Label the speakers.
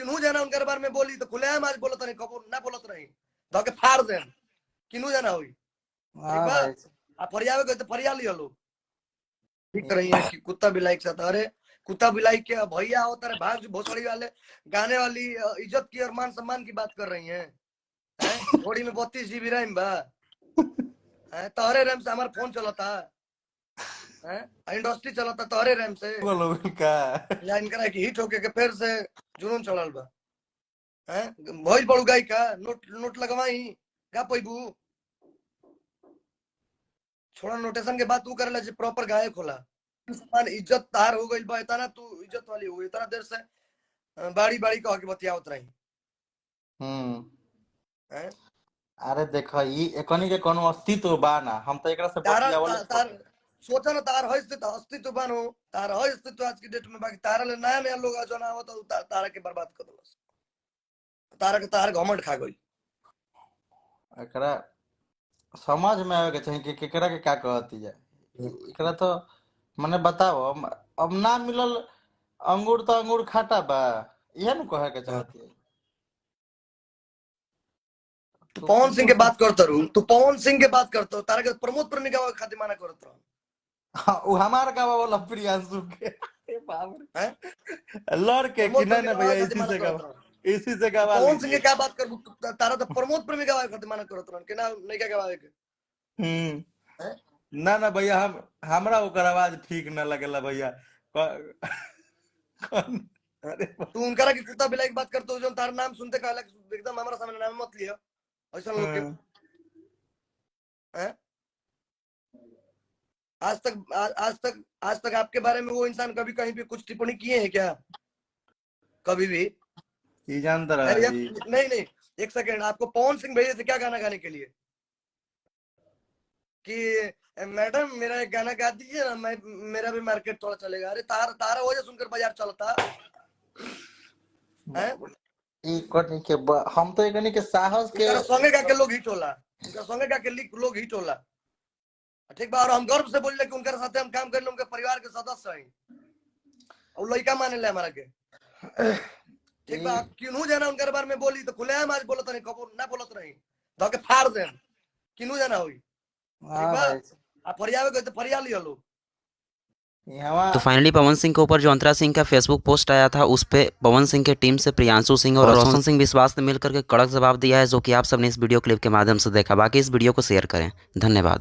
Speaker 1: किन्हू जाना उनके बारे में बोली तो खुलेआम आज बोलत नहीं, कबो ना बोलत नहीं धके फाड़ देम। किन्हू जाना होई ठीक बा। आ फरियावे गए तो फरिया लियो लोग ठीक रही है कि कुत्ता बिलाई के साथ। अरे कुत्ता बिलाई के भैया होता है भाग भोसड़ी वाले गाने वाली इज्जत की और मान सम्मान की बात कर रही हैं। घोड़ी में 32 GB रैम बा, तोहरे रैम से हमारा फोन चलता है, इंडस्ट्री चलता तोहरे रैम से या इनकरा की हिट होके के फिर से जुनून चढ़ल बा। भोज बड़ू गाई का नोट लगवाई गा पैबू छोड़ा नोटेशन के बाद तू करे ला प्रॉपर गायक होला सम्मान इज्जत तार हो गई बा। इतना तू इज्जत वाली हो गई, इतना देर से बाड़ी बाड़ी कह के बतियावत रही।
Speaker 2: अरे देखो ई एकनी के कोनो अस्तित्व बा ना, हम तो एकरा से बतियावल
Speaker 1: सोचा ना तार है अस्तित्व बानो, तार है अस्तित्व आज की डेट में, बाकी तारा ले नया नया लोग जो ना आवत तारा के बर्बाद कर दलस, तारा के तार घमंड खा गई।
Speaker 2: एकरा समझ में आवे के चाहिए कि केकरा के क्या कहती है। एकरा तो मने बताओ अब ना मिलल अंगूर तो अंगूर खाटा बा, यह न कहे के चाहती है।
Speaker 1: तू पवन सिंह के बात करत रहू, तू पवन सिंह के बात करत तारा के प्रमोद प्रेमी का खातिर माना करत रहू।
Speaker 2: हां वो हमार गावा वाला प्रियांशु के ए बाप रे लड़ के कि नहीं भैया इसी से गावा
Speaker 1: पवन सिंह के क्या बात कर तारा तो प्रमोद प्रेमी का खातिर माना करत रहू के ना नहीं क्या गावे के।
Speaker 2: ना ना भैया हमरा ओकर आवाज ठीक ना लगेला भैया।
Speaker 1: अरे तू उनकरा की कुत्ता बिलाई की बात करतो जो तार नाम सुनते कहला एकदम हमारा सामने नाम मत लियो ऐसा लोग के। आज तक आपके बारे में वो इंसान कभी कहीं पे कुछ टिप्पणी किए हैं क्या कभी भी?
Speaker 2: ये जानता रहा
Speaker 1: नहीं एक सेकंड, आपको पवन सिंह भैया से क्या गाना गाने के लिए कि मैडम मेरा एक गाना गा दीजिए ना, मैं मेरा भी मार्केट थोड़ा चलेगा। अरे तारा वजह सुनकर बाजार चलता है।
Speaker 2: हम तो एकनी के साहस के
Speaker 1: संगे गा के लोग हिट होला, उनका संगे गा के लोग हिट होला ठीक बा। और हम गर्व से बोल रहे कि उनके साथ हम काम कर ले, उनके परिवार के सदस्य हैं और लड़का माने ले हमारा के ठीक बा। किन्हू जाना उनके बारे में बोली तो खुलेआम आज बोलत नहीं, कबो ना बोलत नहीं धके फाड़ देम। किन्हू जाना होई ठीक बा। आ फरियावे गए तो फरिया लियो लोग।
Speaker 3: तो फाइनली पवन सिंह के ऊपर जो अंतरा सिंह का फेसबुक पोस्ट आया था उस पे पवन सिंह के टीम से प्रियांशु सिंह और रोशन सिंह विश्वास ने मिलकर के कड़क जवाब दिया है, जो कि आप सबने इस वीडियो क्लिप के माध्यम से देखा। बाकी इस वीडियो को शेयर करें। धन्यवाद।